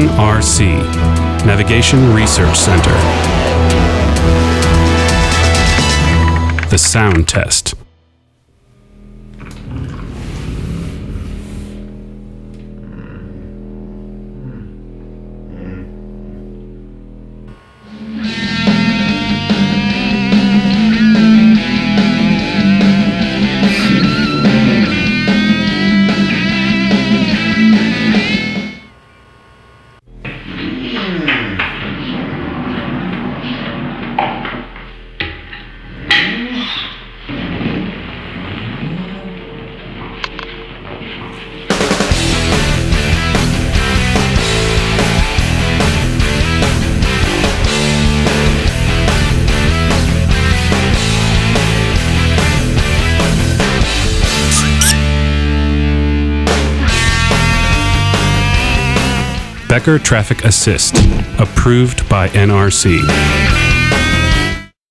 NRC, Navigation Research Center. The sound test. Becker Traffic Assist, approved by NRC.